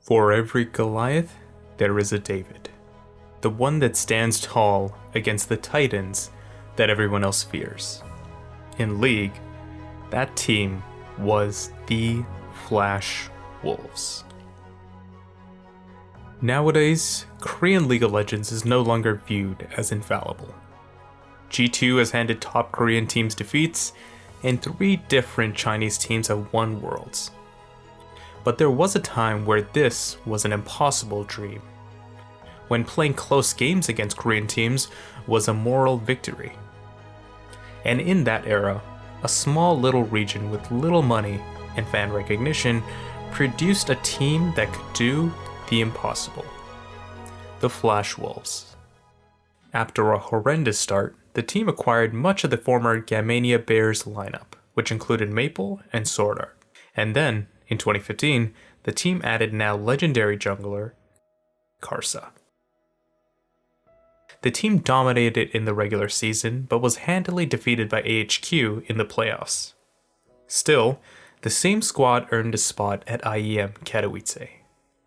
For every Goliath, there is a David. The one that stands tall against the titans that everyone else fears. In League, that team was the Flash Wolves. Nowadays, Korean League of Legends is no longer viewed as infallible. G2 has handed top Korean teams defeats, and 3 different Chinese teams have won Worlds. But there was a time where this was an impossible dream, when playing close games against Korean teams was a moral victory. And in that era, a small little region with little money and fan recognition produced a team that could do the impossible. The Flash Wolves. After a horrendous start, the team acquired much of the former Gamania Bears lineup, which included Maple and Sword Art. And then, in 2015, the team added now legendary jungler, Karsa. The team dominated in the regular season, but was handily defeated by AHQ in the playoffs. Still, the same squad earned a spot at IEM Katowice,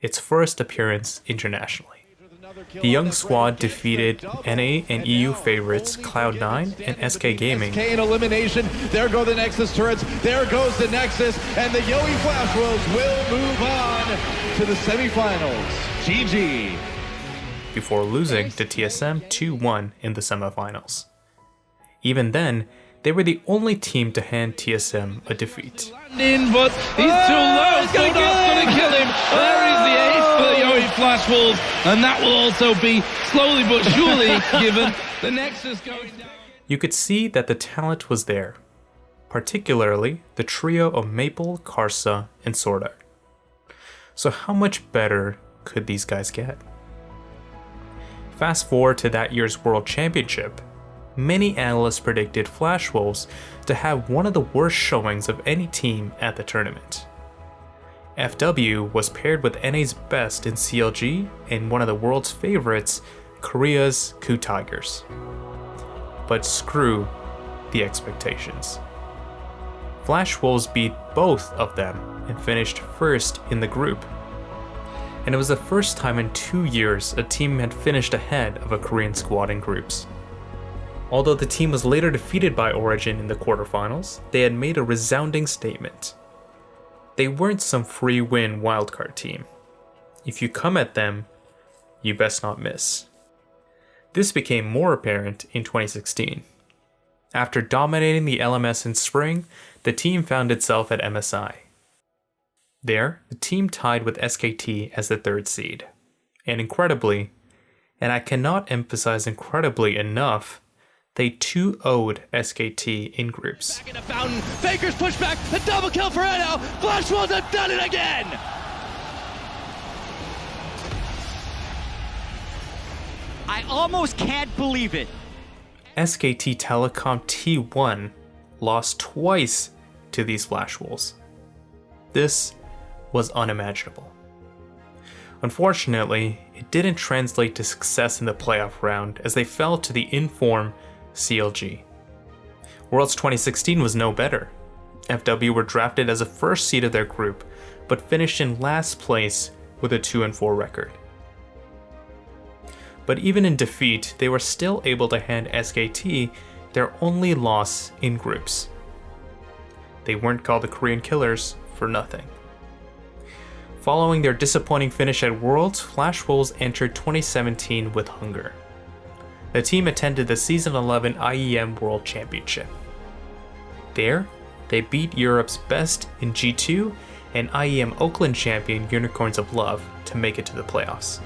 its first appearance internationally. The young squad defeated NA and EU favorites Cloud9 and SK Gaming. SK in elimination, there go the Nexus turrets, there goes the Nexus, and the Yowie Flash Wolves will move on to the semifinals. GG. Before losing to TSM 2-1 in the semifinals. Even then, they were the only team to hand TSM a defeat. In, but he's too low. It's going to kill him. There is the ace for the Yowie Flash Wolves, and that will also be slowly but surely given the Nexus going down. You could see that the talent was there, particularly the trio of Maple, Karsa, and Sword Art. So how much better could these guys get? Fast forward to that year's World Championship. Many analysts predicted Flash Wolves to have one of the worst showings of any team at the tournament. FW was paired with NA's best in CLG and one of the world's favorites, Korea's KOO Tigers. But screw the expectations. Flash Wolves beat both of them and finished first in the group. And it was the first time in 2 years a team had finished ahead of a Korean squad in groups. Although the team was later defeated by Origin in the quarterfinals, they had made a resounding statement. They weren't some free win wildcard team. If you come at them, you best not miss. This became more apparent in 2016. After dominating the LMS in spring, the team found itself at MSI. There, the team tied with SKT as the 3rd seed. And incredibly, and I cannot emphasize incredibly enough, they 2-0'd SKT in groups. Back in the fountain, Faker's pushback, a double kill for Edo, Flash Wolves have done it again! I almost can't believe it. SKT Telecom T1 lost twice to these Flash Wolves. This was unimaginable. Unfortunately, it didn't translate to success in the playoff round as they fell to the in-form CLG. Worlds 2016 was no better. FW were drafted as a first seed of their group, but finished in last place with a 2-4 record. But even in defeat, they were still able to hand SKT their only loss in groups. They weren't called the Korean Killers for nothing. Following their disappointing finish at Worlds, Flash Wolves entered 2017 with hunger. The team attended the Season 11 IEM World Championship. There, they beat Europe's best in G2 and IEM Oakland champion Unicorns of Love to make it to the playoffs.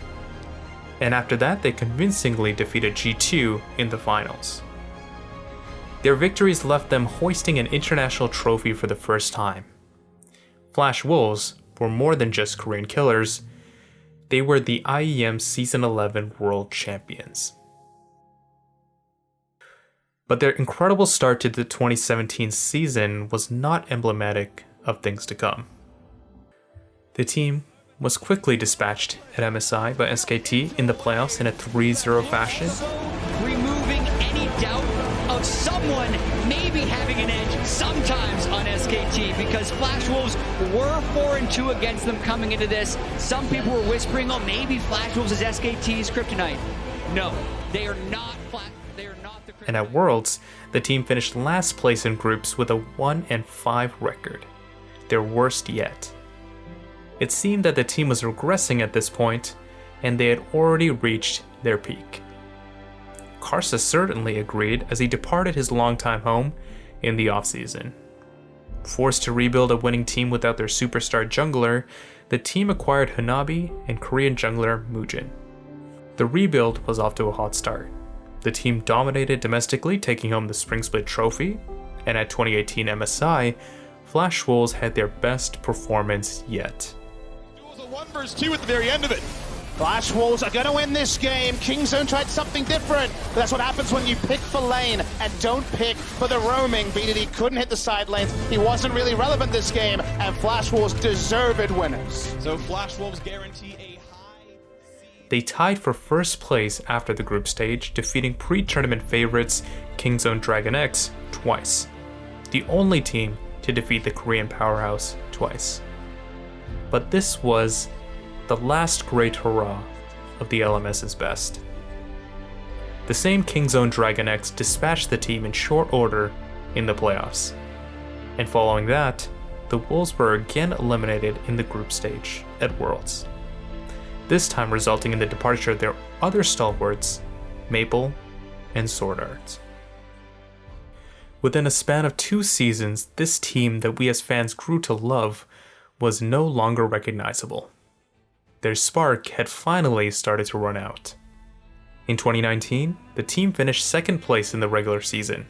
And after that, they convincingly defeated G2 in the finals. Their victories left them hoisting an international trophy for the first time. Flash Wolves were more than just Korean Killers, they were the IEM Season 11 World Champions. But their incredible start to the 2017 season was not emblematic of things to come. The team was quickly dispatched at MSI by SKT in the playoffs in a 3-0 fashion. Removing any doubt of someone maybe having an edge sometimes on SK. SKT because Flash Wolves were 4-2 against them coming into this. Some people were whispering, oh, maybe Flash Wolves is SKT's kryptonite. No, they are not the kryptonite. And at Worlds, the team finished last place in groups with a 1-5 record, their worst yet. It seemed that the team was regressing at this point, and they had already reached their peak. Karsa certainly agreed as he departed his longtime home in the offseason. Forced to rebuild a winning team without their superstar jungler, the team acquired Hanabi and Korean jungler Mujin. The rebuild was off to a hot start. The team dominated domestically, taking home the Spring Split trophy, and at 2018 MSI, Flash Wolves had their best performance yet. It was a 1 versus 2 at the very end of it. Flash Wolves are going to win this game. Kingzone tried something different, but that's what happens when you pick for lane and don't pick for the roaming. BDD couldn't hit the side lanes. He wasn't really relevant this game, and Flash Wolves deserved winners. So Flash Wolves guarantee a high seed. They tied for first place after the group stage, defeating pre-tournament favorites Kingzone Dragon X twice, the only team to defeat the Korean powerhouse twice. But this was the last great hurrah of the LMS's best. The same Kingzone Dragon X dispatched the team in short order in the playoffs, and following that, the Wolves were again eliminated in the group stage at Worlds, this time resulting in the departure of their other stalwarts, Maple and Sword Art. Within a span of 2 seasons, this team that we as fans grew to love was no longer recognizable. Their spark had finally started to run out. In 2019, the team finished second place in the regular season.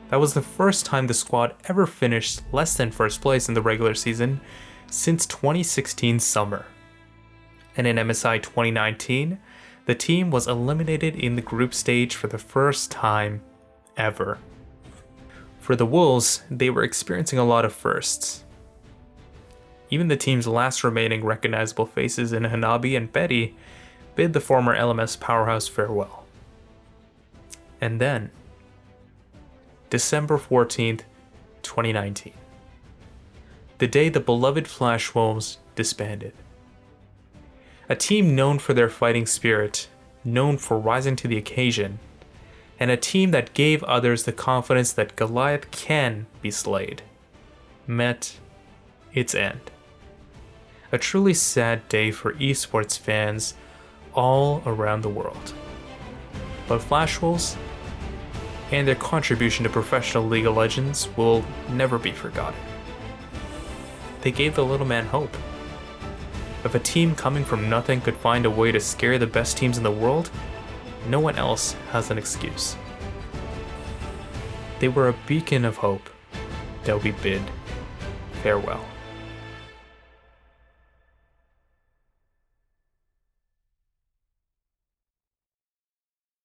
That was the first time the squad ever finished less than first place in the regular season since 2016 summer. And in MSI 2019, the team was eliminated in the group stage for the first time ever. For the Wolves, they were experiencing a lot of firsts. Even the team's last remaining recognizable faces in Hanabi and Betty bid the former LMS powerhouse farewell. And then, December 14th, 2019. The day the beloved Flash Wolves disbanded. A team known for their fighting spirit, known for rising to the occasion, and a team that gave others the confidence that Goliath can be slayed, met its end. A truly sad day for esports fans all around the world. But Flash Wolves and their contribution to professional League of Legends will never be forgotten. They gave the little man hope. If a team coming from nothing could find a way to scare the best teams in the world, no one else has an excuse. They were a beacon of hope that we bid farewell.